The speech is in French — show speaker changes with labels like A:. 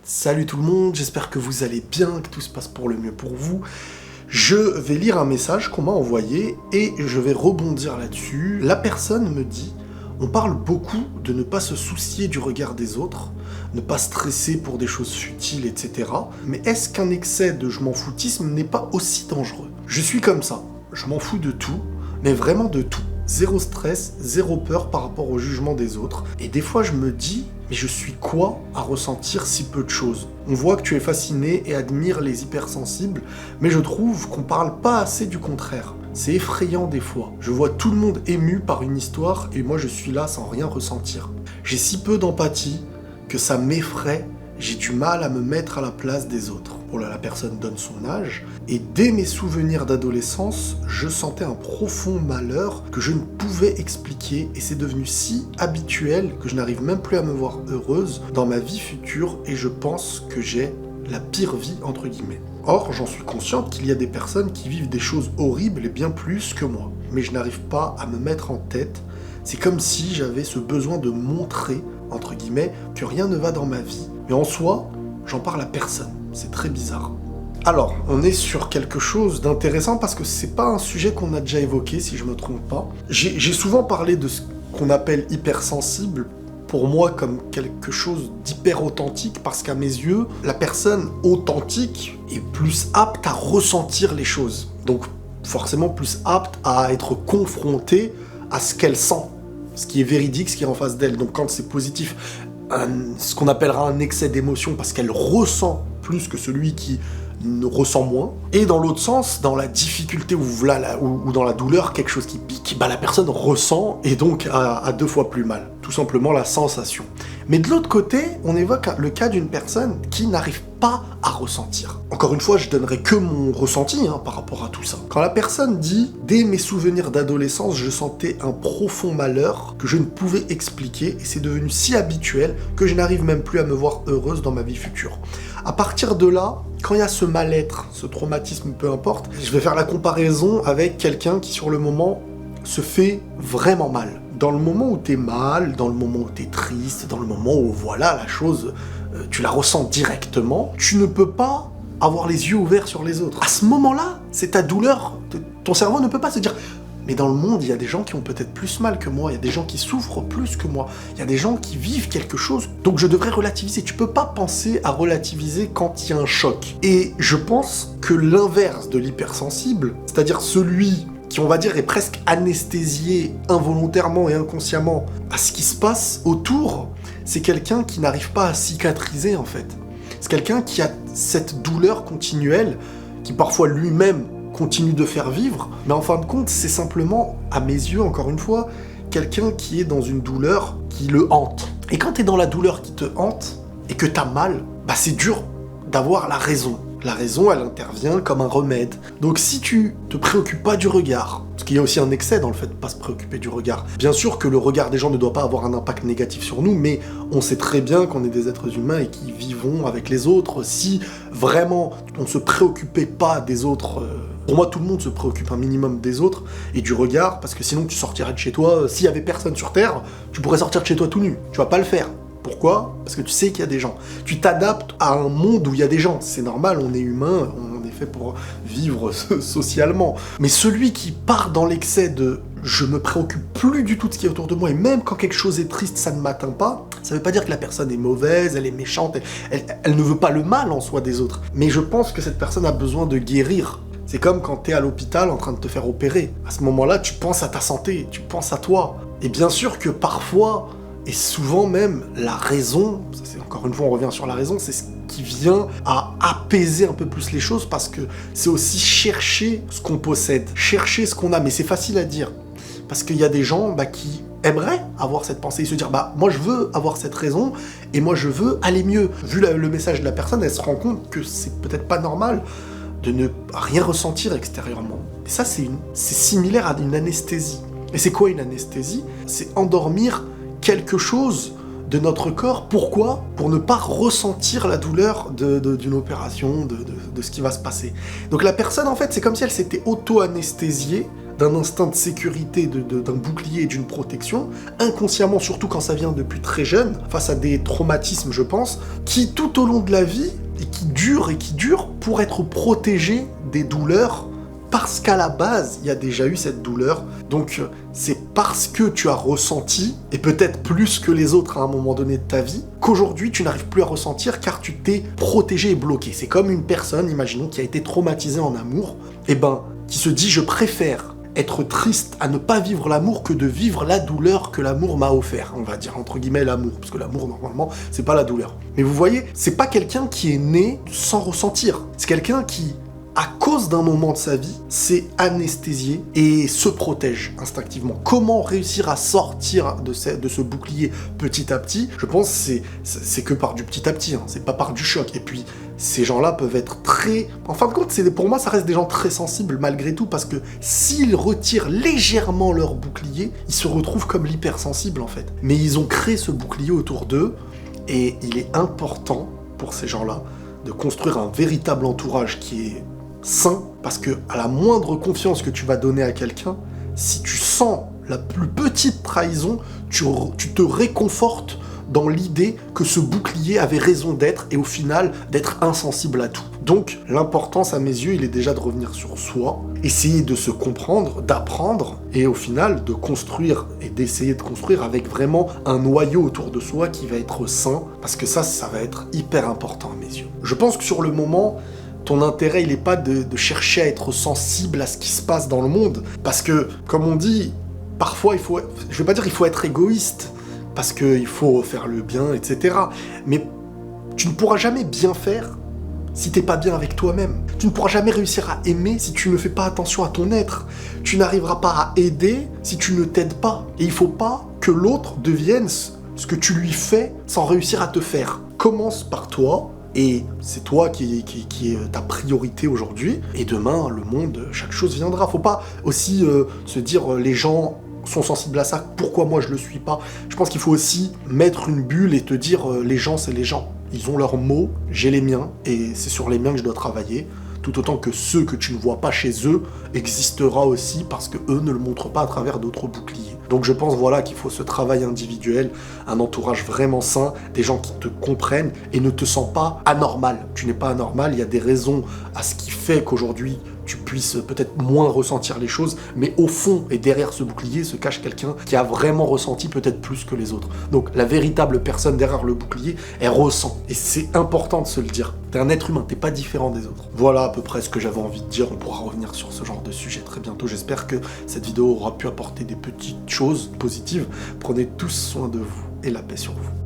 A: Salut tout le monde, j'espère que vous allez bien, que tout se passe pour le mieux pour vous. Je vais lire un message qu'on m'a envoyé et je vais rebondir là-dessus. La personne me dit « On parle beaucoup de ne pas se soucier du regard des autres, ne pas stresser pour des choses futiles, etc. Mais est-ce qu'un excès de je m'en foutisme n'est pas aussi dangereux ?» Je suis comme ça, je m'en fous de tout, mais vraiment de tout. Zéro stress, zéro peur par rapport au jugement des autres. Et des fois je me dis, mais je suis quoi à ressentir si peu de choses? On voit que tu es fasciné et admire les hypersensibles, mais je trouve qu'on parle pas assez du contraire. C'est effrayant des fois. Je vois tout le monde ému par une histoire et moi je suis là sans rien ressentir. J'ai si peu d'empathie que ça m'effraie, j'ai du mal à me mettre à la place des autres. Oh là, la personne donne son âge, et dès mes souvenirs d'adolescence, je sentais un profond malheur que je ne pouvais expliquer, et c'est devenu si habituel que je n'arrive même plus à me voir heureuse dans ma vie future, et je pense que j'ai la pire vie entre guillemets. Or, j'en suis consciente qu'il y a des personnes qui vivent des choses horribles et bien plus que moi, mais je n'arrive pas à me mettre en tête. C'est comme si j'avais ce besoin de montrer, entre guillemets, que rien ne va dans ma vie. Mais en soi, j'en parle à personne. C'est très bizarre. Alors, on est sur quelque chose d'intéressant parce que c'est pas un sujet qu'on a déjà évoqué, si je me trompe pas. J'ai souvent parlé de ce qu'on appelle hypersensible, pour moi comme quelque chose d'hyper authentique, parce qu'à mes yeux, la personne authentique est plus apte à ressentir les choses. Donc, forcément plus apte à être confrontée à ce qu'elle sent, ce qui est véridique, ce qui est en face d'elle. Donc quand c'est positif, ce qu'on appellera un excès d'émotion, parce qu'elle ressent plus que celui qui ne ressent moins. Et dans l'autre sens, dans la difficulté ou dans la douleur, quelque chose qui pique, la personne ressent et donc a deux fois plus mal. Tout simplement la sensation. Mais de l'autre côté, on évoque le cas d'une personne qui n'arrive pas à ressentir. Encore une fois, je donnerai que mon ressenti par rapport à tout ça. Quand la personne dit « Dès mes souvenirs d'adolescence, je sentais un profond malheur que je ne pouvais expliquer et c'est devenu si habituel que je n'arrive même plus à me voir heureuse dans ma vie future. » À partir de là, quand il y a ce mal-être, ce traumatisme, peu importe, je vais faire la comparaison avec quelqu'un qui sur le moment se fait vraiment mal. Dans le moment où t'es mal, dans le moment où t'es triste, dans le moment où voilà, la chose, tu la ressens directement, tu ne peux pas avoir les yeux ouverts sur les autres. À ce moment-là, c'est ta douleur. Ton cerveau ne peut pas se dire « Mais dans le monde, il y a des gens qui ont peut-être plus mal que moi, il y a des gens qui souffrent plus que moi, il y a des gens qui vivent quelque chose, donc je devrais relativiser. » Tu peux pas penser à relativiser quand il y a un choc. Et je pense que l'inverse de l'hypersensible, c'est-à-dire celui qui, on va dire, est presque anesthésié involontairement et inconsciemment à ce qui se passe autour, c'est quelqu'un qui n'arrive pas à cicatriser, en fait. C'est quelqu'un qui a cette douleur continuelle, qui parfois lui-même continue de faire vivre, mais en fin de compte, c'est simplement, à mes yeux, encore une fois, quelqu'un qui est dans une douleur qui le hante. Et quand t'es dans la douleur qui te hante, et que t'as mal, c'est dur d'avoir la raison. La raison, elle intervient comme un remède. Donc si tu te préoccupes pas du regard, parce qu'il y a aussi un excès dans le fait de pas se préoccuper du regard. Bien sûr que le regard des gens ne doit pas avoir un impact négatif sur nous, mais on sait très bien qu'on est des êtres humains et qui vivons avec les autres. Si vraiment on se préoccupait pas des autres, pour moi tout le monde se préoccupe un minimum des autres et du regard, parce que sinon tu sortirais de chez toi, s'il y avait personne sur Terre, tu pourrais sortir de chez toi tout nu. Tu vas pas le faire. Pourquoi? Parce que tu sais qu'il y a des gens. Tu t'adaptes à un monde où il y a des gens. C'est normal, on est humain, on est fait pour vivre socialement. Mais celui qui part dans l'excès de « je me préoccupe plus du tout de ce qui est autour de moi » et même quand quelque chose est triste, ça ne m'atteint pas, ça veut pas dire que la personne est mauvaise, elle est méchante, elle ne veut pas le mal en soi des autres. Mais je pense que cette personne a besoin de guérir. C'est comme quand t'es à l'hôpital en train de te faire opérer. À ce moment-là, tu penses à ta santé, tu penses à toi. Et bien sûr que parfois, et souvent même, la raison, encore une fois on revient sur la raison, c'est ce qui vient à apaiser un peu plus les choses, parce que c'est aussi chercher ce qu'on possède, chercher ce qu'on a, mais c'est facile à dire. Parce qu'il y a des gens qui aimeraient avoir cette pensée, et se dire moi je veux avoir cette raison, et moi je veux aller mieux. Vu le message de la personne, elle se rend compte que c'est peut-être pas normal de ne rien ressentir extérieurement. Et ça c'est similaire à une anesthésie. Et c'est quoi une anesthésie? C'est endormir quelque chose de notre corps. Pourquoi? Pour ne pas ressentir la douleur d'une opération, de ce qui va se passer. Donc la personne, en fait, c'est comme si elle s'était auto-anesthésiée d'un instinct de sécurité, d'un bouclier et d'une protection, inconsciemment, surtout quand ça vient depuis très jeune, face à des traumatismes, je pense, qui tout au long de la vie, et qui durent, pour être protégé des douleurs, parce qu'à la base, il y a déjà eu cette douleur. Donc, c'est parce que tu as ressenti, et peut-être plus que les autres à un moment donné de ta vie, qu'aujourd'hui, tu n'arrives plus à ressentir car tu t'es protégé et bloqué. C'est comme une personne, imaginons, qui a été traumatisée en amour, qui se dit « je préfère être triste à ne pas vivre l'amour que de vivre la douleur que l'amour m'a offert », on va dire, entre guillemets, l'amour, parce que l'amour, normalement, c'est pas la douleur. Mais vous voyez, c'est pas quelqu'un qui est né sans ressentir. C'est quelqu'un qui, à cause d'un moment de sa vie, s'est anesthésié et se protège instinctivement. Comment réussir à sortir de ce bouclier petit à petit? Je pense que c'est que par du petit à petit, hein, c'est pas par du choc. Et puis, ces gens-là peuvent être très... En fin de compte, pour moi, ça reste des gens très sensibles malgré tout, parce que s'ils retirent légèrement leur bouclier, ils se retrouvent comme l'hypersensible en fait. Mais ils ont créé ce bouclier autour d'eux, et il est important pour ces gens-là de construire un véritable entourage qui est sain, parce que à la moindre confiance que tu vas donner à quelqu'un, si tu sens la plus petite trahison, tu te réconfortes dans l'idée que ce bouclier avait raison d'être et au final d'être insensible à tout. Donc l'importance à mes yeux, il est déjà de revenir sur soi, essayer de se comprendre, d'apprendre et au final de construire et d'essayer de construire avec vraiment un noyau autour de soi qui va être sain, parce que ça va être hyper important à mes yeux. Je pense que sur le moment, ton intérêt, il n'est pas de chercher à être sensible à ce qui se passe dans le monde. Parce que, comme on dit, parfois, je vais pas dire qu'il faut être égoïste, parce qu'il faut faire le bien, etc. Mais tu ne pourras jamais bien faire si t'es pas bien avec toi-même. Tu ne pourras jamais réussir à aimer si tu ne fais pas attention à ton être. Tu n'arriveras pas à aider si tu ne t'aides pas. Et il faut pas que l'autre devienne ce que tu lui fais sans réussir à te faire. Commence par toi. Et c'est toi qui est ta priorité aujourd'hui. Et demain, le monde, chaque chose viendra. Faut pas aussi se dire les gens sont sensibles à ça, pourquoi moi je le suis pas? Je pense qu'il faut aussi mettre une bulle et te dire les gens, c'est les gens. Ils ont leurs mots, j'ai les miens, et c'est sur les miens que je dois travailler. Tout autant que ceux que tu ne vois pas chez eux existera aussi parce que eux ne le montrent pas à travers d'autres boucliers. Donc je pense qu'il faut ce travail individuel, un entourage vraiment sain, des gens qui te comprennent et ne te sens pas anormal. Tu n'es pas anormal, il y a des raisons à ce qui fait qu'aujourd'hui tu puisses peut-être moins ressentir les choses, mais au fond et derrière ce bouclier se cache quelqu'un qui a vraiment ressenti peut-être plus que les autres. Donc la véritable personne derrière le bouclier, elle ressent. Et c'est important de se le dire. T'es un être humain, t'es pas différent des autres. Voilà à peu près ce que j'avais envie de dire. On pourra revenir sur ce genre de sujet très bientôt. J'espère que cette vidéo aura pu apporter des petites choses positives. Prenez tous soin de vous et la paix sur vous.